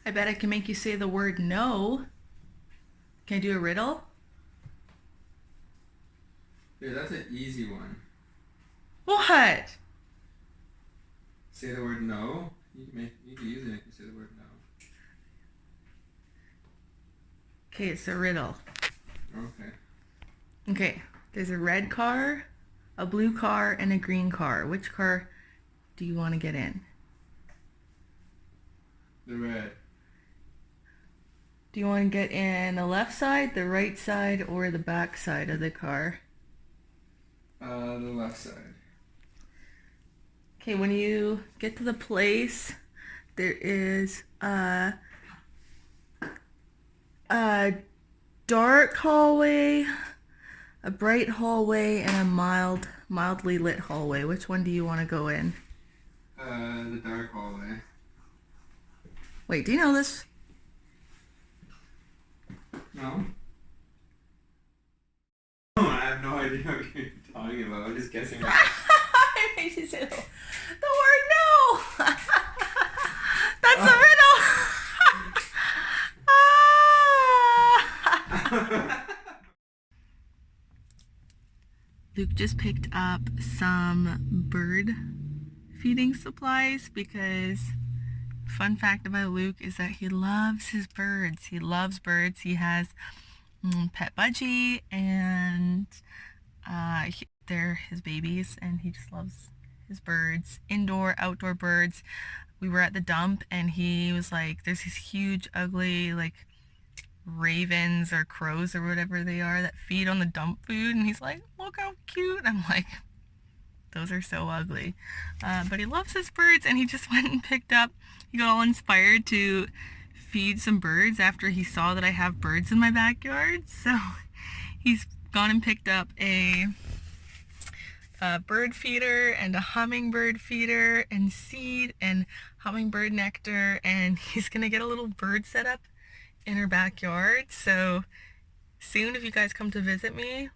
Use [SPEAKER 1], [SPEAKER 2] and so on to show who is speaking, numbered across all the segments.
[SPEAKER 1] I bet I can make you say the word no. Can I do a riddle?
[SPEAKER 2] Yeah, that's an easy one.
[SPEAKER 1] What?
[SPEAKER 2] Say the word no. You can use it if you say the word no.
[SPEAKER 1] Okay, it's a riddle.
[SPEAKER 2] Okay.
[SPEAKER 1] Okay, there's a red car, a blue car, and a green car. Which car do you want to get in?
[SPEAKER 2] The red.
[SPEAKER 1] Do you want to get in the left side, the right side, or the back side of the car?
[SPEAKER 2] The left side.
[SPEAKER 1] Okay, when you get to the place, there is a dark hallway, a bright hallway, and a mildly lit hallway. Which one do you want to go in?
[SPEAKER 2] The dark hallway.
[SPEAKER 1] Wait, do you know this?
[SPEAKER 2] No? Oh, I have no idea what you're talking about. I'm just guessing.
[SPEAKER 1] I made you say the word no. That's a riddle. Luke just picked up some bird feeding supplies because fun fact about Luke is that he loves his birds. He loves birds. He has pet budgie and they're his babies and he just loves his birds. Indoor, outdoor birds. We were at the dump and he was like, there's these huge, ugly, like ravens or crows or whatever they are that feed on the dump food, and he's like, look how cute. I'm like, those are so ugly. But he loves his birds and he just went and picked up, he got all inspired to feed some birds after he saw that I have birds in my backyard. So he's gone and picked up a bird feeder and a hummingbird feeder and seed and hummingbird nectar, and he's gonna get a little bird setup in her backyard. So soon, if you guys come to visit me,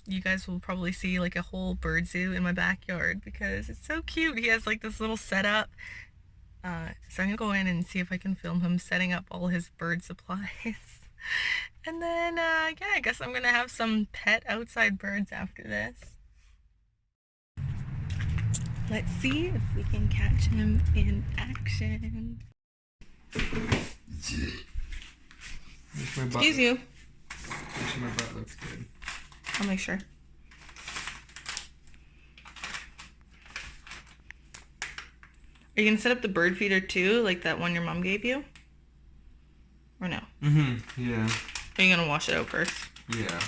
[SPEAKER 1] you guys will probably see like a whole bird zoo in my backyard because it's so cute. He has like this little setup. So I'm gonna go in and see if I can film him setting up all his bird supplies. And then, yeah, I guess I'm gonna have some pet outside birds after this. Let's see if we can catch him in action. Excuse you.
[SPEAKER 2] Actually, my butt looks good.
[SPEAKER 1] I'll make sure. Are you gonna set up the bird feeder too, like that one your mom gave you? Or no?
[SPEAKER 2] Yeah.
[SPEAKER 1] Are you gonna wash it out first?
[SPEAKER 2] Yeah.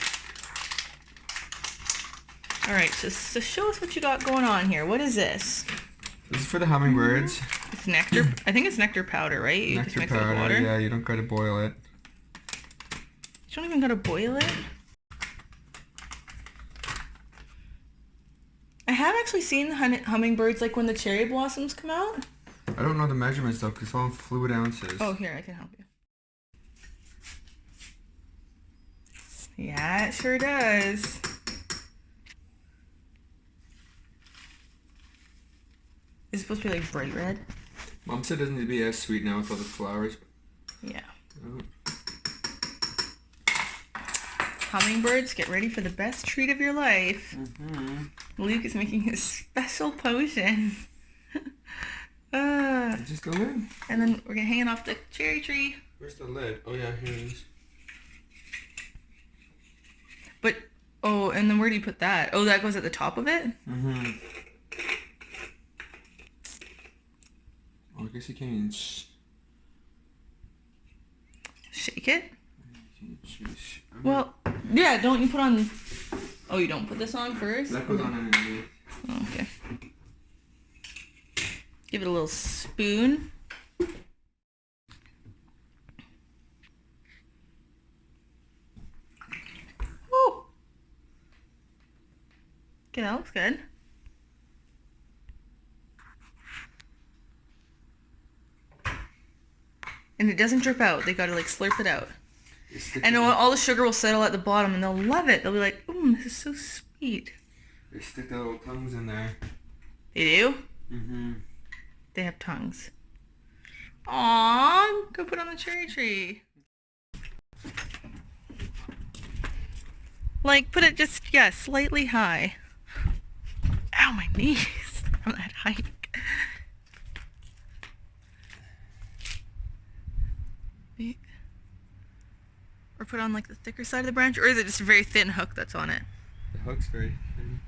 [SPEAKER 1] Alright, so show us what you got going on here. What is this?
[SPEAKER 2] This is for the hummingbirds.
[SPEAKER 1] It's nectar. I think it's nectar powder, right? You
[SPEAKER 2] Nectar
[SPEAKER 1] just mix it
[SPEAKER 2] powder,
[SPEAKER 1] with water?
[SPEAKER 2] yeah, you don't gotta boil it.
[SPEAKER 1] You don't even gotta boil it? I have actually seen hummingbirds like when the cherry blossoms come out.
[SPEAKER 2] I don't know the measurements though, because it's all in fluid ounces.
[SPEAKER 1] Oh, here, I can help you. Yeah, it sure does. Is it supposed to be like bright red?
[SPEAKER 2] Mom said it doesn't need to be as sweet now with all the flowers.
[SPEAKER 1] Yeah.
[SPEAKER 2] Oh.
[SPEAKER 1] Hummingbirds, get ready for the best treat of your life. Luke is making his special potion.
[SPEAKER 2] Just go in.
[SPEAKER 1] And then we're gonna hang it off the cherry tree.
[SPEAKER 2] Where's the lid? Oh yeah, here it is.
[SPEAKER 1] But, oh, and then where do you put that? Oh, that goes at the top of it?
[SPEAKER 2] Oh, I guess you can't even
[SPEAKER 1] Shake it? Well, yeah, don't you put on... Oh, you don't put this on first?
[SPEAKER 2] That goes on underneath.
[SPEAKER 1] Oh, okay. Give it a little spoon. Woo! Okay, that looks good. And it doesn't drip out. They gotta like slurp it out. And all the sugar will settle at the bottom and they'll love it. They'll be like, this is so sweet.
[SPEAKER 2] They stick their little tongues in there.
[SPEAKER 1] They do?
[SPEAKER 2] Mm-hmm.
[SPEAKER 1] They have tongues. Aww, go put on the cherry tree. Like, put it just, yeah, slightly high. Ow, my knees from that hike. Or put on like the thicker side of the branch, or is it just a very thin hook that's on it?
[SPEAKER 2] The hook's very thin.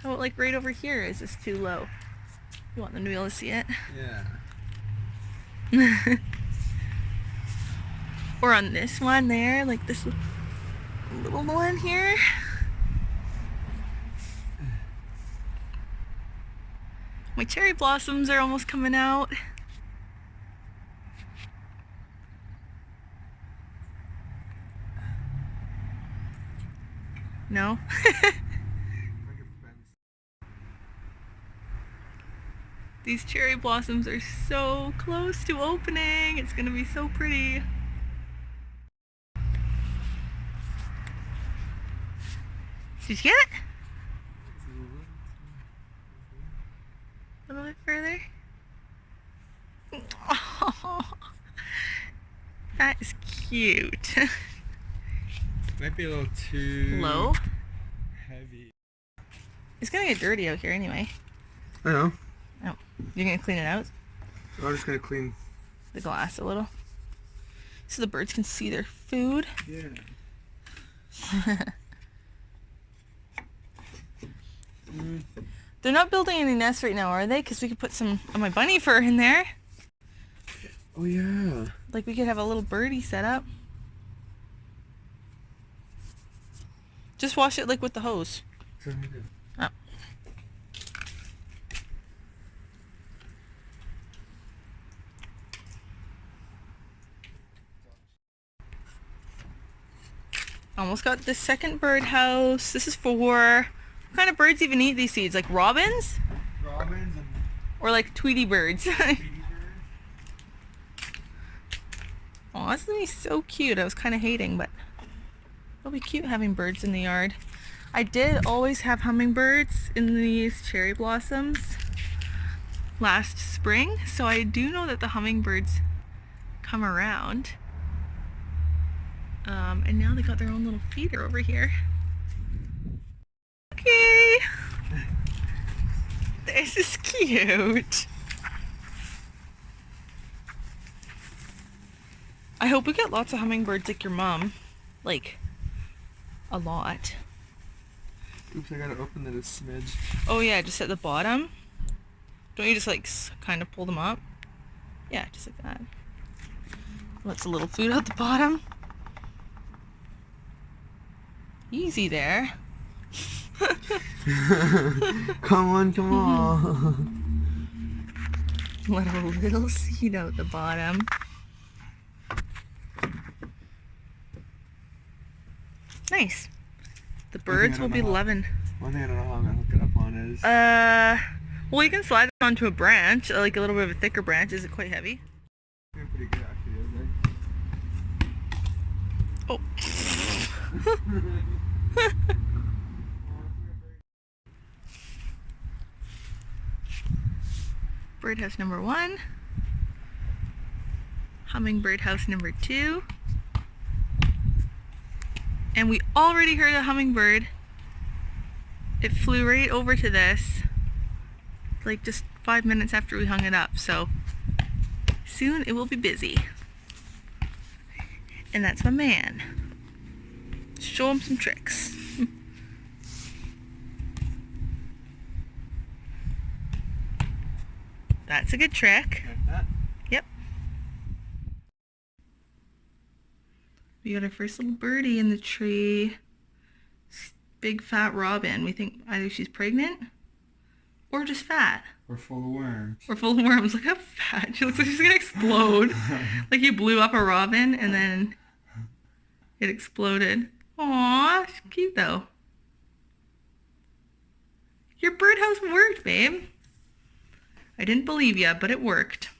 [SPEAKER 1] How about like right over here? Is this too low? You want them to be able to see it?
[SPEAKER 2] Yeah.
[SPEAKER 1] Or on this one there, like this little one here. My cherry blossoms are almost coming out. No? These cherry blossoms are so close to opening. It's gonna be so pretty. Did you get it? A little bit further. Oh, that is cute.
[SPEAKER 2] Might be a little too
[SPEAKER 1] Low?
[SPEAKER 2] heavy.
[SPEAKER 1] It's gonna get dirty out here anyway.
[SPEAKER 2] I know.
[SPEAKER 1] Oh, you're gonna clean it out?
[SPEAKER 2] I'm just gonna clean
[SPEAKER 1] the glass a little so the birds can see their food.
[SPEAKER 2] Yeah.
[SPEAKER 1] They're not building any nests right now, are they? Because we could put some of my bunny fur in there.
[SPEAKER 2] Oh yeah.
[SPEAKER 1] Like we could have a little birdie set up. Just wash it like with the hose. Oh. Almost got the second birdhouse. This is for, what kind of birds even eat these seeds? Like robins?
[SPEAKER 2] Robins and
[SPEAKER 1] Or like Tweety birds?
[SPEAKER 2] Tweety birds.
[SPEAKER 1] Oh, that's gonna be so cute. I was kind of hating, but it'll be cute having birds in the yard. I did always have hummingbirds in these cherry blossoms last spring, so I do know that the hummingbirds come around. And now they got their own little feeder over here. Okay. This is cute. I hope we get lots of hummingbirds like your mom. Like, a lot.
[SPEAKER 2] Oops, I gotta open it a smidge.
[SPEAKER 1] Oh yeah, just at the bottom. Don't you just like kind of pull them up? Yeah, just like that. Lots of little food at the bottom. Easy there.
[SPEAKER 2] Come on, come on.
[SPEAKER 1] Let a little seed out the bottom. Nice. The birds will be loving.
[SPEAKER 2] One thing I don't know how I'm gonna hook it up on is...
[SPEAKER 1] Well, you can slide it onto a branch, like a little bit of a thicker branch. Is it quite heavy?
[SPEAKER 2] Pretty good actually, isn't it?
[SPEAKER 1] Oh. Birdhouse number 1. Hummingbird house number 2. And we already heard a hummingbird. It flew right over to this, like just 5 minutes after we hung it up, so soon it will be busy. And that's my man. Show him some tricks. That's a good trick.
[SPEAKER 2] Like that?
[SPEAKER 1] Yep. We got our first little birdie in the tree. Big fat robin. We think either she's pregnant or just fat.
[SPEAKER 2] Or full of worms.
[SPEAKER 1] Or full of worms. Look how fat. She looks like she's gonna explode. Like you blew up a robin and then it exploded. Aww, she's cute though. Your birdhouse worked, babe. I didn't believe ya, but it worked.